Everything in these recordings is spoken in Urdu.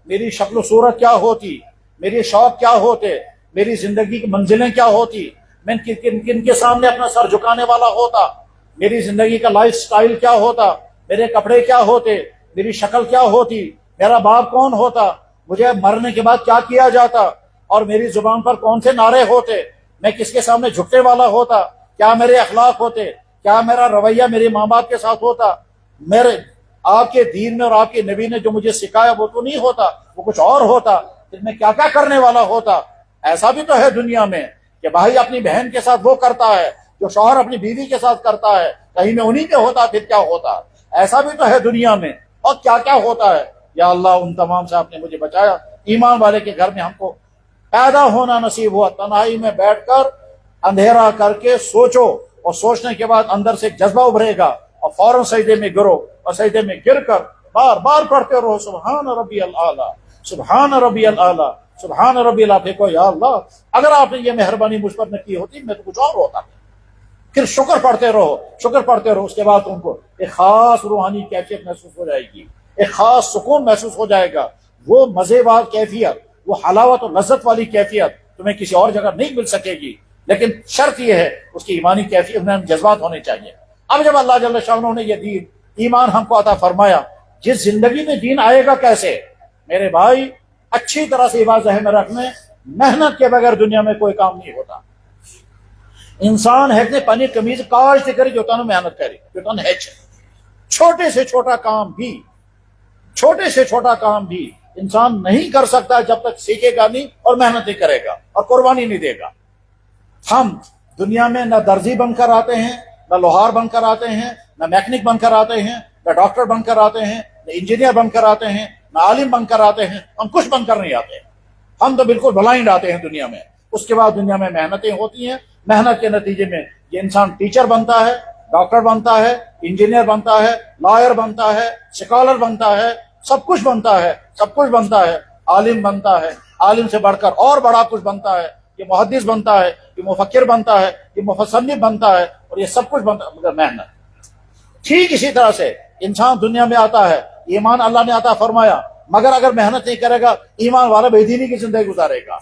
میری شکل و صورت کیا ہوتی، میری شوق کیا ہوتے، میری زندگی کی منزلیں کیا ہوتی، میں کن کن کے سامنے اپنا سر جھکانے والا ہوتا، میری زندگی کا لائف سٹائل کیا ہوتا، میرے کپڑے کیا ہوتے، میری شکل کیا ہوتی، میرا باپ کون ہوتا، مجھے مرنے کے بعد کیا کیا جاتا، اور میری زبان پر کون سے نعرے ہوتے، میں کس کے سامنے جھکنے والا ہوتا، کیا میرے اخلاق ہوتے، کیا میرا رویہ میرے ماں باپ کے ساتھ ہوتا، میرے آپ کے دین میں اور آپ کے نبی نے جو مجھے سکھایا وہ تو نہیں ہوتا، وہ کچھ اور ہوتا، پھر میں کیا کیا کرنے والا ہوتا۔ ایسا بھی تو ہے دنیا میں کہ بھائی اپنی بہن کے ساتھ وہ کرتا ہے جو شوہر اپنی بیوی کے ساتھ کرتا ہے، کہیں میں انہی کے ہوتا پھر کیا ہوتا۔ ایسا بھی تو ہے دنیا میں، اور کیا کیا ہوتا ہے۔ یا اللہ ان تمام سے آپ نے مجھے بچایا۔ ایمان والے کے گھر میں ہم کو پیدا ہونا نصیب ہوا، تنہائی میں بیٹھ کر اندھیرا کر کے سوچو، اور سوچنے کے بعد اندر سے ایک جذبہ ابھرے گا، اور فوراً سجدے میں گرو، اور سجدے میں گر کر بار بار پڑھتے رہو سبحان ربی الاعلیٰ، سبحان ربی الاعلیٰ، سبحان ربی الاعلیٰ۔ دیکھو یا اللہ اگر آپ نے یہ مہربانی مجھ پر نہ کی ہوتی میں تو کچھ اور ہوتا۔ پھر شکر پڑھتے رہو، شکر پڑھتے رہو۔ اس کے بعد تم کو ایک خاص روحانی کیفیت محسوس ہو جائے گی، ایک خاص سکون محسوس ہو جائے گا۔ وہ مزے وار کیفیت، وہ حلاوت و لذت والی کیفیت تمہیں کسی اور جگہ نہیں مل سکے گی، لیکن شرط یہ ہے اس کی ایمانی کیفیت میں جذبات ہونے چاہیے۔ اب جب اللہ جل شانہ نے یہ دین ایمان ہم کو عطا فرمایا، جس زندگی میں دین آئے گا کیسے؟ میرے بھائی اچھی طرح سے بات ذہن میں رکھنے، محنت کے بغیر دنیا میں کوئی کام نہیں ہوتا۔ انسان ہے کہ پانی کمیز کاج سے کری جو تانو محنت کرے، جو تانو ہے چھوٹے سے چھوٹا کام بھی، چھوٹے سے چھوٹا کام بھی انسان نہیں کر سکتا جب تک سیکھے گا نہیں اور محنت نہیں کرے گا اور قربانی نہیں دے گا۔ ہم دنیا میں نہ درزی بن کر آتے ہیں، نہ لوہار بن کر آتے ہیں، نہ میکنک بن کر آتے ہیں، نہ ڈاکٹر بن کر آتے ہیں، نہ انجینئر بن کر آتے ہیں، نہ عالم بن کر آتے ہیں، ہم کچھ بن کر نہیں آتے۔ ہم تو بالکل بلائنڈ آتے ہیں دنیا میں۔ اس کے بعد دنیا میں محنتیں ہوتی ہیں، محنت کے نتیجے میں یہ انسان ٹیچر بنتا ہے، ڈاکٹر بنتا ہے، انجینئر بنتا ہے، لائر بنتا ہے، سکالر بنتا ہے، سب کچھ بنتا ہے، سب کچھ بنتا ہے، عالم بنتا ہے، عالم سے بڑھ کر اور بڑا کچھ بنتا ہے، یہ محدث بنتا ہے، یہ مفکر بنتا ہے، یہ مفصنف بنتا ہے، اور یہ سب کچھ بنتا ہے مگر محنت۔ ٹھیک اسی طرح سے انسان دنیا میں آتا ہے، ایمان اللہ نے عطا فرمایا، مگر اگر محنت نہیں کرے گا ایمان والا بے دینی کی زندگی گزارے گا۔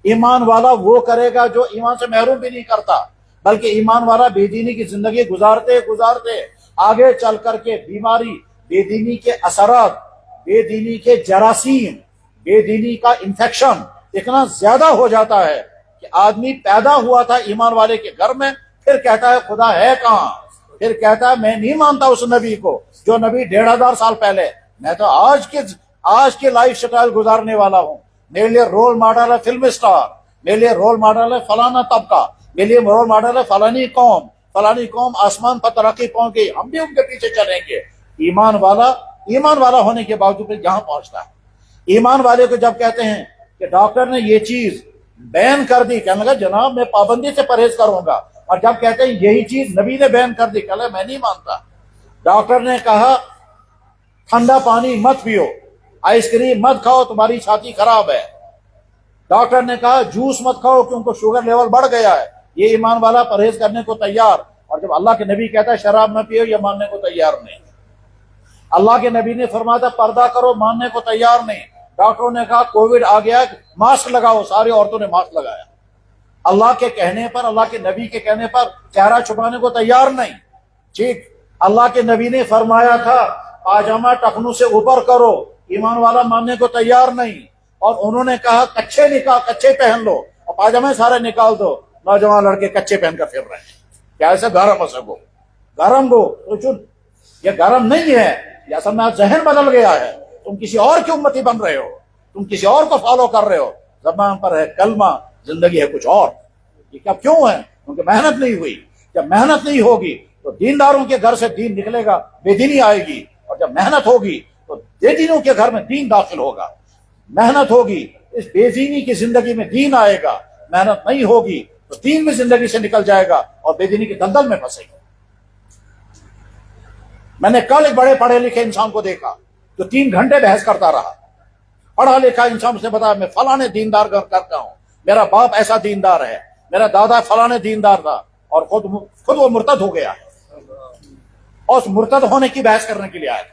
ایمان والا وہ کرے گا جو ایمان سے محروم بھی نہیں کرتا، بلکہ ایمان والا بے دینی کی زندگی گزارتے گزارتے آگے چل کر کے بیماری، بے دینی کے اثرات، بے دینی کے جراثیم، بے دینی کا انفیکشن اتنا زیادہ ہو جاتا ہے کہ آدمی پیدا ہوا تھا ایمان والے کے گھر میں، پھر کہتا ہے خدا ہے کہاں، پھر کہتا ہے میں نہیں مانتا اس نبی کو جو نبی 1500 سال پہلے، میں تو آج کے لائف سٹائل گزارنے والا ہوں۔ میرے لیے رول ماڈل ہے فلم اسٹار، میرے لیے رول ماڈل ہے فلانا طبقہ، میرے لیے رول ماڈل ہے فلانی قوم آسمان پر ترقی پہنچ گئی، ہم بھی ان کے پیچھے چلیں گے۔ ایمان والا ہونے کے باوجود یہاں پہنچتا ہے۔ ایمان والے کو جب کہتے ہیں کہ ڈاکٹر نے یہ چیز بین کر دی، کہنے لگا جناب میں پابندی سے پرہیز کروں گا، اور جب کہتے ہیں یہی چیز نبی نے بین کر دی، کہنے لگا میں نہیں مانتا۔ ڈاکٹر نے کہا ٹھنڈا پانی مت پیو، آئس کریم مت کھاؤ تمہاری چھاتی خراب ہے، ڈاکٹر نے کہا جوس مت کھاؤ کیونکہ شوگر لیول بڑھ گیا ہے، یہ ایمان والا پرہیز کرنے کو تیار۔ اور جب اللہ کے نبی کہتا ہے شراب نہ پیو، یہ ماننے کو تیار نہیں۔ اللہ کے نبی نے فرمایا تھا پردہ کرو، ماننے کو تیار نہیں۔ ڈاکٹروں نے کہا کووڈ آ گیا ماسک لگاؤ، ساری عورتوں نے ماسک لگایا۔ اللہ کے کہنے پر، اللہ کے نبی کے کہنے پر چہرہ چھپانے کو تیار نہیں۔ ٹھیک، اللہ کے نبی نے فرمایا تھا پاجامہ ٹخنوں سے اوپر کرو، ایمان والا ماننے کو تیار نہیں۔ اور انہوں نے کہا کچھے پہن لو، اور پاجامے سارے نکال دو، نوجوان لڑکے کچھے پہن کر پھر رہے ہیں۔ کیا ایسے گرم ہو سکو، گرم گو تو یہ گرم نہیں ہے، یہ اصل میں ذہن بدل گیا ہے، تم کسی اور کی امتی بن رہے ہو، تم کسی اور کو فالو کر رہے ہو، زبان پر ہے کلمہ، زندگی ہے کچھ اور۔ یہ کیا کیوں ہے؟ کیونکہ محنت نہیں ہوئی۔ جب محنت نہیں ہوگی تو دینداروں کے گھر سے دین نکلے گا، بے دینی آئے گی، اور جب محنت ہوگی تو بے دینوں کے گھر میں دین داخل ہوگا۔ محنت ہوگی اس بے دینی کی زندگی میں دین آئے گا، محنت نہیں ہوگی تو دین بھی زندگی سے نکل جائے گا اور بے دینی کے دلدل میں پھنسے گا۔ میں نے کل ایک بڑے پڑھے لکھے انسان کو دیکھا جو 3 گھنٹے بحث کرتا رہا۔ پڑھا لکھا انسان سے بتایا میں فلانے دیندار کرتا ہوں، میرا باپ ایسا دیندار ہے، میرا دادا فلانے دیندار تھا، اور خود وہ مرتد ہو گیا ہے، اور اس مرتد ہونے کی بحث کرنے کے لیے آیا تھا۔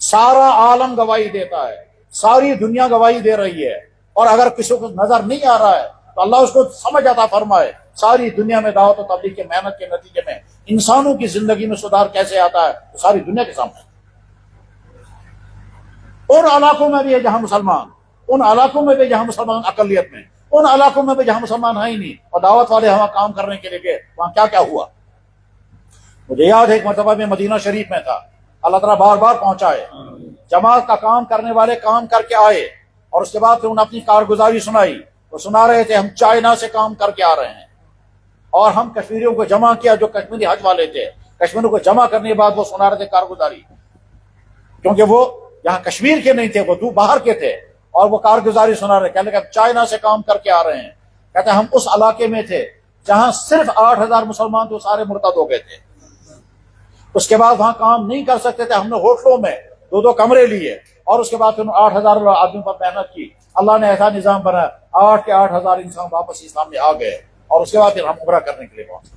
سارا عالم گواہی دیتا ہے، ساری دنیا گواہی دے رہی ہے، اور اگر کسی کو نظر نہیں آ رہا ہے تو اللہ اس کو سمجھ عطا فرمائے۔ ساری دنیا میں دعوت و تبلیغ کے محنت کے نتیجے میں انسانوں کی زندگی میں سدھار کیسے آتا ہے تو ساری دنیا کے سامنے۔ ان علاقوں میں بھی ہے جہاں مسلمان، ان علاقوں میں بھی جہاں مسلمان اقلیت میں، ان علاقوں میں بھی جہاں مسلمان ہیں ہی نہیں، اور دعوت والے وہاں کام کرنے کے لیے گئے، وہاں کیا کیا ہوا۔ مجھے یاد ہے ایک مرتبہ میں مدینہ شریف میں تھا، اللہ تعالیٰ بار بار پہنچائے، جماعت کا کام کرنے والے کام کر کے آئے، اور اس کے بعد پھر انہوں نے اپنی کارگزاری سنائی۔ وہ سنا رہے تھے ہم چائنا سے کام کر کے آ رہے ہیں، اور ہم کشمیریوں کو جمع کیا، جو کشمیری حج والے تھے، کشمیریوں کو جمع کرنے کے بعد وہ سنا رہے تھے کارگزاری، کیونکہ وہ یہاں کشمیر کے نہیں تھے، وہ باہر کے تھے، اور وہ کارگزاری سنا رہے، کہنے لگے چائنا سے کام کر کے آ رہے ہیں۔ کہتے ہیں ہم اس علاقے میں تھے جہاں صرف 8,000 مسلمان تو سارے مرتد ہو گئے تھے، اس کے بعد وہاں کام نہیں کر سکتے تھے، ہم نے ہوٹلوں میں 2 کمرے لیے، اور اس کے بعد 8,000 آدمیوں پر محنت کی، اللہ نے ایسا نظام بنایا 8 کے 8,000 انسان واپس اسلام میں آ گئے، اور اس کے بعد پھر ہم عمرہ کرنے کے لیے پہنچے۔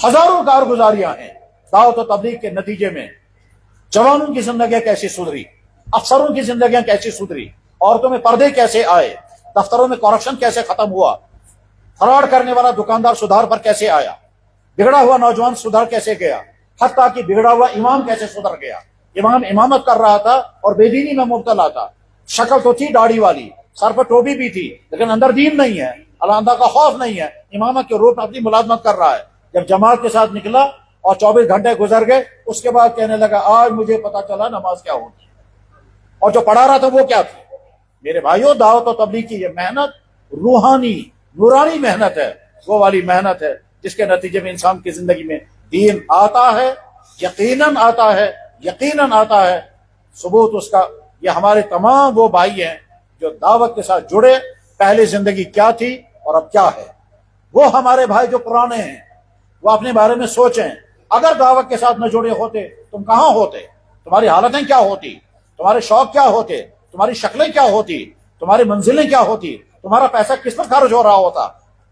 ہزاروں کارگزاریاں ہیں دعوت و تبلیغ کے نتیجے میں۔ جوانوں کی زندگیاں کیسی سدھری، افسروں کی زندگیاں کیسی سدھری، عورتوں میں پردے کیسے آئے، دفتروں میں کرپشن کیسے ختم ہوا، فراڈ کرنے والا دکاندار سدھار پر کیسے آیا، بگڑا ہوا نوجوان سدھر کیسے گیا، حتیٰ کہ بگڑا ہوا امام کیسے سدھر گیا۔ امام امامت کر رہا تھا اور بے دینی میں مبتلا تھا، شکل تو تھی داڑھی والی، سر پر ٹوپی بھی تھی، لیکن اندر دین نہیں ہے، اللہ کا خوف نہیں ہے، امامت کے روپ اپنی ملازمت کر رہا ہے۔ جب جماعت کے ساتھ نکلا اور 24 گھنٹے گزر گئے، اس کے بعد کہنے لگا آج مجھے پتا چلا نماز کیا ہوتی ہے، اور جو پڑھا رہا تھا وہ کیا تھی۔ میرے بھائیوں، دعوت و تبلیغ کی یہ محنت روحانی نورانی محنت ہے، وہ والی محنت ہے جس کے نتیجے میں انسان کی زندگی میں دین آتا ہے، یقیناً آتا ہے، یقیناً آتا ہے۔ ثبوت اس کا یہ ہمارے تمام وہ بھائی ہیں جو دعوت کے ساتھ جڑے، پہلے زندگی کیا تھی اور اب کیا ہے۔ وہ ہمارے بھائی جو پرانے ہیں وہ اپنے بارے میں سوچیں، اگر دعوت کے ساتھ نہ جڑے ہوتے تم کہاں ہوتے، تمہاری حالتیں کیا ہوتی، تمہارے شوق کیا ہوتے، تمہاری شکلیں کیا ہوتی، تمہاری منزلیں کیا ہوتی، تمہارا پیسہ کس پر خرچ ہو رہا ہوتا۔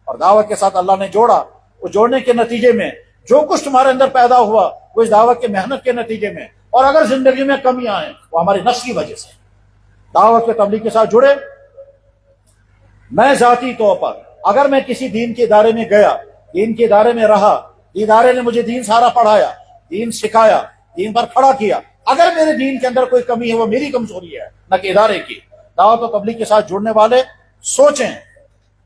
اور دعوت کے ساتھ اللہ نے جوڑا، وہ جوڑنے کے نتیجے میں جو کچھ تمہارے اندر پیدا ہوا وہ اس دعوت کے محنت کے نتیجے میں، اور اگر زندگی میں کمیاں ہیں وہ ہماری نفس کی وجہ سے۔ دعوت کے تبلیغ کے ساتھ جڑے۔ میں ذاتی طور پر اگر میں کسی دین کے ادارے میں گیا، دین کے ادارے میں رہا، ادارے نے مجھے دین سارا پڑھایا، دین سکھایا، دین پر کھڑا کیا، اگر میرے دین کے اندر کوئی کمی ہے وہ میری کمزوری ہے، نہ کہ ادارے کی۔ دعوت و تبلیغ کے ساتھ جڑنے والے سوچیں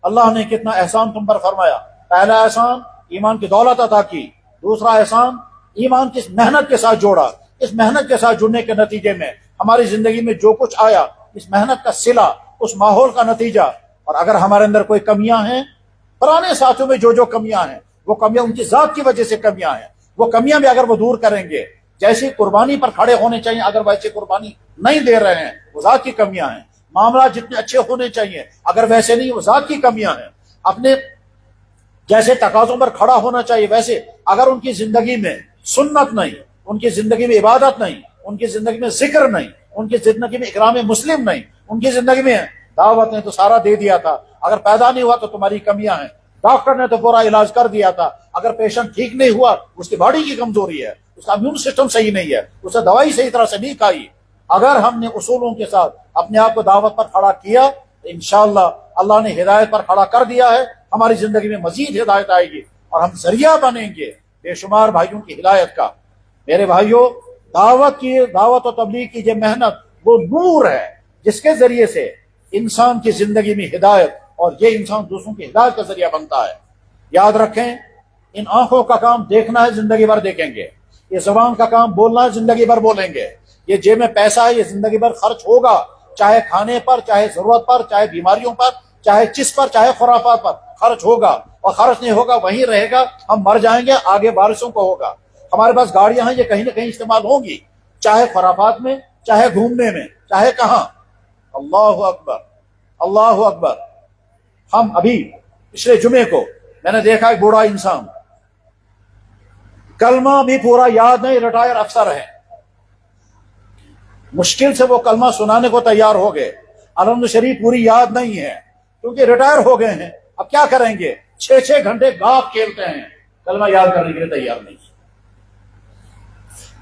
اللہ نے کتنا احسان تم پر فرمایا۔ پہلا احسان ایمان کی دولت عطا کی، دوسرا احسان ایمان کی محنت کے ساتھ جوڑا۔ اس محنت کے ساتھ جڑنے کے نتیجے میں ہماری زندگی میں جو کچھ آیا، اس محنت کا صلہ، اس ماحول کا نتیجہ۔ اور اگر ہمارے اندر کوئی کمیاں ہیں، پرانے ساتھیوں میں جو کمیاں ہیں، وہ کمیاں ان کی ذات کی وجہ سے کمیاں ہیں، وہ کمیاں بھی اگر وہ دور کریں گے، جیسی قربانی پر کھڑے ہونے چاہیے اگر ویسے قربانی نہیں دے رہے ہیں، وہ ذات کی کمیاں ہیں۔ معاملات جتنے اچھے ہونے چاہیے اگر ویسے نہیں، وہ ذات کی کمیاں ہیں۔ اپنے جیسے تقاضوں پر کھڑا ہونا چاہیے ویسے اگر ان کی زندگی میں سنت نہیں، ان کی زندگی میں عبادت نہیں، ان کی زندگی میں ذکر نہیں، ان کی زندگی میں اکرام مسلم نہیں، ان کی زندگی میں دعوت نے تو سارا دے دیا تھا، اگر پیدا نہیں ہوا تو تمہاری کمیاں ہیں۔ ڈاکٹر نے تو پورا علاج کر دیا تھا، اگر پیشنٹ ٹھیک نہیں ہوا اس کی باڈی کی کمزوری ہے، اس کا امیون سسٹم صحیح نہیں ہے، اسے دوائی صحیح طرح سے نہیں کھائی۔ اگر ہم نے اصولوں کے ساتھ اپنے آپ کو دعوت پر کھڑا کیا تو انشاءاللہ اللہ نے ہدایت پر کھڑا کر دیا ہے، ہماری زندگی میں مزید ہدایت آئے گی اور ہم ذریعہ بنیں گے بے شمار بھائیوں کی ہدایت کا۔ میرے بھائیوں، دعوت و تبلیغ کی یہ محنت وہ نور ہے جس کے ذریعے سے انسان کی زندگی میں ہدایت، اور یہ انسان دوسروں کی ہدایت کا ذریعہ بنتا ہے۔ یاد رکھیں، ان آنکھوں کا کام دیکھنا ہے، زندگی بھر دیکھیں گے۔ یہ زبان کا کام بولنا ہے، زندگی بھر بولیں گے۔ یہ جیب میں پیسہ ہے، یہ زندگی بھر خرچ ہوگا، چاہے کھانے پر، چاہے ضرورت پر، چاہے بیماریوں پر، چاہے چس پر، چاہے خرافات پر خرچ ہوگا، اور خرچ نہیں ہوگا وہیں رہے گا۔ ہم مر جائیں گے، آگے وارثوں کو ہوگا۔ ہمارے پاس گاڑیاں ہیں، یہ کہیں نہ کہیں استعمال ہوں گی، چاہے خرافات میں، چاہے گھومنے میں، چاہے کہاں۔ اللہ اکبر، اللہ اکبر۔ ہم ابھی پچھلے جمعے کو میں نے دیکھا ایک بوڑھا انسان، کلمہ بھی پورا یاد نہیں، ریٹائر افسر ہے، مشکل سے وہ کلمہ سنانے کو تیار ہو گئے، الحمد شریف پوری یاد نہیں ہے کیونکہ ریٹائر ہو گئے ہیں۔ اب کیا کریں گے، 6 گھنٹے گاف کھیلتے ہیں، کلمہ یاد کرنے کے لیے تیار نہیں۔